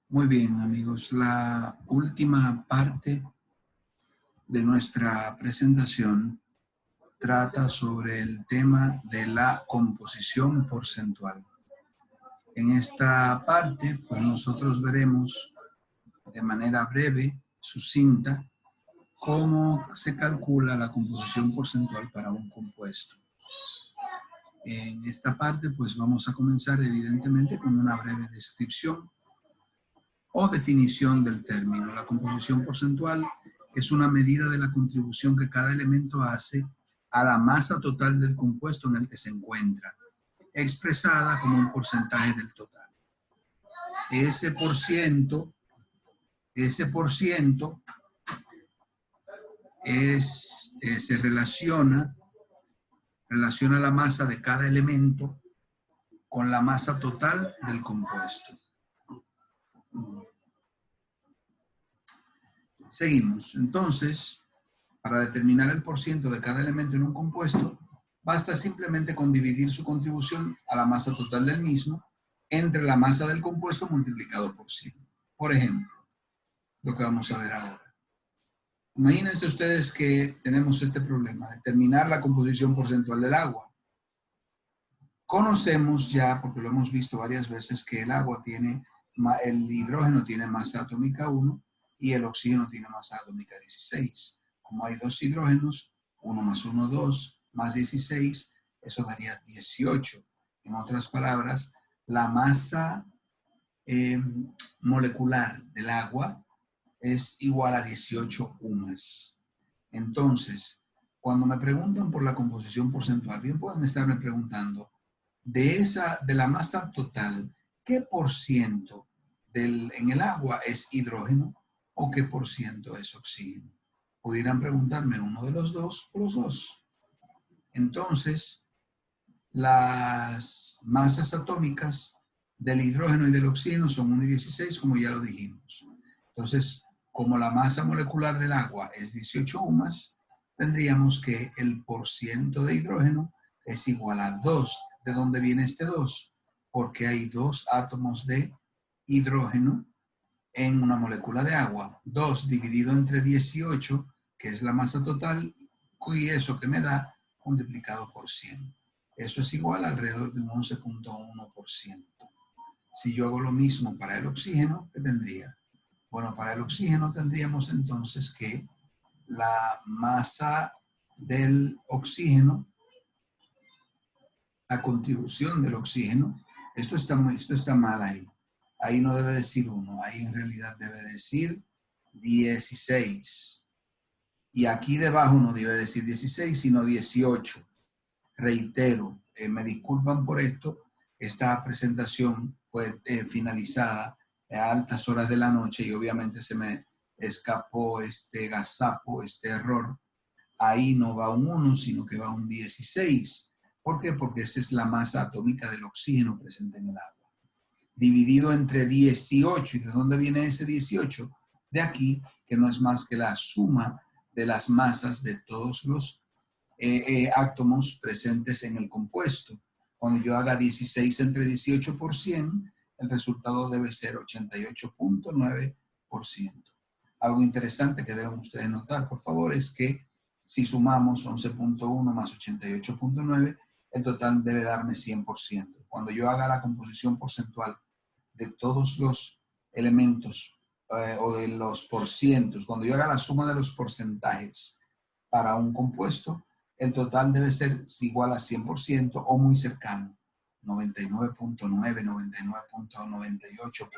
Muy bien, amigos. La última parte de nuestra presentación trata sobre el tema de la composición porcentual. En esta parte, pues nosotros veremos de manera breve, sucinta, cómo se calcula la composición porcentual para un compuesto. En esta parte, pues vamos a comenzar evidentemente con una breve descripción o definición del término. La composición porcentual es una medida de la contribución que cada elemento hace a la masa total del compuesto en el que se encuentra, expresada como un porcentaje del total. Ese por ciento se relaciona la masa de cada elemento con la masa total del compuesto. Seguimos. Entonces, para determinar el porciento de cada elemento en un compuesto, basta simplemente con dividir su contribución a la masa total del mismo entre la masa del compuesto multiplicado por 100. Por ejemplo, lo que vamos a ver ahora. Imagínense ustedes que tenemos este problema, determinar la composición porcentual del agua. Conocemos ya, porque lo hemos visto varias veces, que el agua el hidrógeno tiene masa atómica 1 y el oxígeno tiene masa atómica 16. Como hay dos hidrógenos, 1 más 1, 2, más 16, eso daría 18. En otras palabras, la masa molecular del agua es igual a 18 UMAS. Entonces, cuando me preguntan por la composición porcentual, bien pueden estarme preguntando, de la masa total, ¿qué por ciento en el agua es hidrógeno o qué por ciento es oxígeno? Pudieran preguntarme uno de los dos o los dos. Entonces, las masas atómicas del hidrógeno y del oxígeno son 1 y 16, como ya lo dijimos. Entonces, como la masa molecular del agua es 18 UMAS, tendríamos que el porciento de hidrógeno es igual a 2. ¿De dónde viene este 2? Porque hay 2 átomos de hidrógeno en una molécula de agua. 2 dividido entre 18, que es la masa total, y eso que me da multiplicado por 100. Eso es igual a alrededor de un 11.1%. Si yo hago lo mismo para el oxígeno, ¿qué tendría? Bueno, para el oxígeno tendríamos entonces que la masa del oxígeno, la contribución del oxígeno, esto está mal ahí. Ahí no debe decir 1, ahí en realidad debe decir 16. Y aquí debajo no debe decir 16, sino 18. Reitero, me disculpan por esto, esta presentación fue finalizada a altas horas de la noche y obviamente se me escapó este gazapo, este error. Ahí no va un 1, sino que va un 16. ¿Por qué? Porque esa es la masa atómica del oxígeno presente en el agua. Dividido entre 18. ¿Y de dónde viene ese 18? De aquí, que no es más que la suma de las masas de todos los átomos presentes en el compuesto. Cuando yo haga 16 entre 18 por 100, el resultado debe ser 88.9%. Algo interesante que deben ustedes notar, por favor, es que si sumamos 11.1 más 88.9, el total debe darme 100%. Cuando yo haga la composición porcentual de todos los elementos o de los porcientos, cuando yo haga la suma de los porcentajes para un compuesto, el total debe ser igual a 100% o muy cercano, 99.9, 99.98%.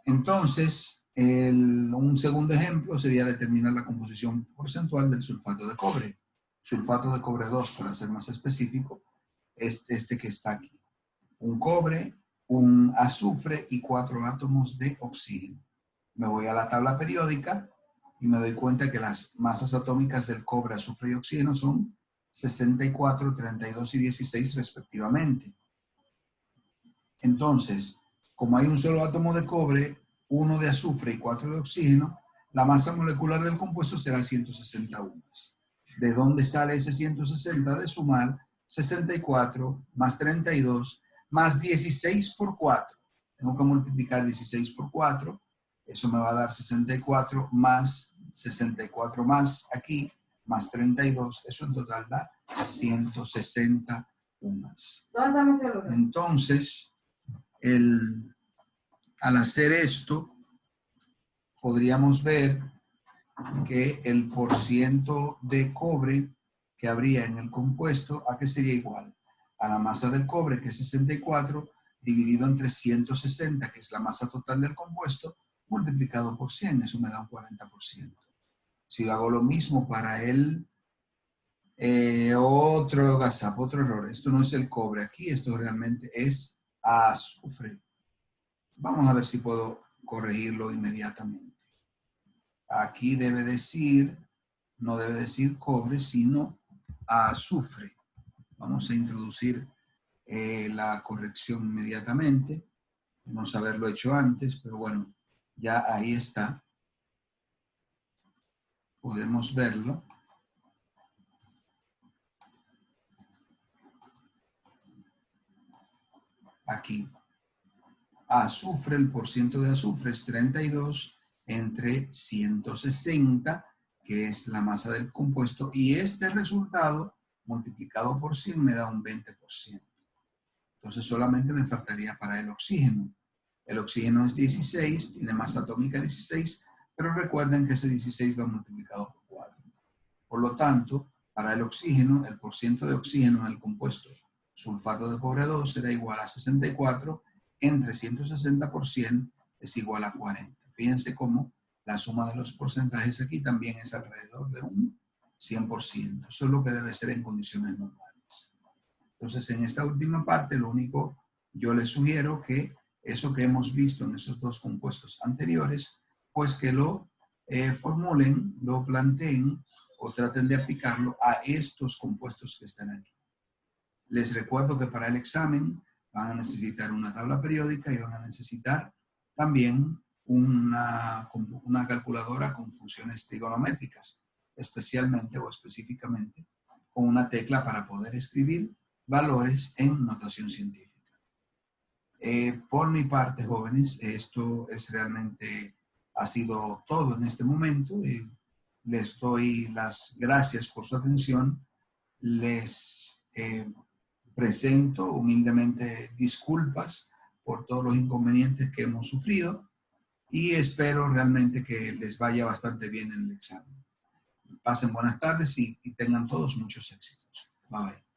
Entonces, un segundo ejemplo sería determinar la composición porcentual del sulfato de cobre. Sulfato de cobre 2, para ser más específico, es este que está aquí. Un cobre, un azufre y 4 átomos de oxígeno. Me voy a la tabla periódica y me doy cuenta que las masas atómicas del cobre, azufre y oxígeno son 64, 32 y 16 respectivamente. Entonces, como hay un solo átomo de cobre, 1 de azufre y 4 de oxígeno, la masa molecular del compuesto será 160 UMAS. ¿De dónde sale ese 160? De sumar 64 más 32 más 16 por 4. Tengo que multiplicar 16 por 4. Eso me va a dar 64 más 64 más aquí, más 32. Eso en total da 160 UMAS. Entonces, al hacer esto, podríamos ver que el porciento de cobre que habría en el compuesto, ¿a qué sería igual? A la masa del cobre, que es 64, dividido entre 160, que es la masa total del compuesto, multiplicado por 100, eso me da un 40%. Si hago lo mismo para el otro gazapo, otro error, esto no es el cobre aquí, esto realmente es azufre. Vamos a ver si puedo corregirlo inmediatamente. Aquí debe decir, no debe decir cobre, sino azufre. Vamos a introducir la corrección inmediatamente. Debemos haberlo hecho antes, pero bueno, ya ahí está. Podemos verlo. Aquí. Azufre, el porciento de azufre es 32 entre 160, que es la masa del compuesto, y este resultado multiplicado por 100 me da un 20%. Entonces solamente me faltaría para el oxígeno. El oxígeno es 16, tiene masa atómica 16, pero recuerden que ese 16 va multiplicado por 4. Por lo tanto, para el oxígeno, el porciento de oxígeno en el compuesto sulfato de cobre 2 será igual a 64 entre 160 por 100 es igual a 40. Fíjense cómo la suma de los porcentajes aquí también es alrededor de un 100%. Eso es lo que debe ser en condiciones normales. Entonces, en esta última parte, lo único, yo les sugiero que eso que hemos visto en esos dos compuestos anteriores, pues que lo formulen, lo planteen o traten de aplicarlo a estos compuestos que están aquí. Les recuerdo que para el examen van a necesitar una tabla periódica y van a necesitar también una calculadora con funciones trigonométricas, especialmente o específicamente con una tecla para poder escribir valores en notación científica. Por mi parte, jóvenes, esto es realmente, ha sido todo en este momento. Les doy las gracias por su atención. Les presento humildemente disculpas por todos los inconvenientes que hemos sufrido y espero realmente que les vaya bastante bien en el examen. Pasen buenas tardes y tengan todos muchos éxitos. Bye bye.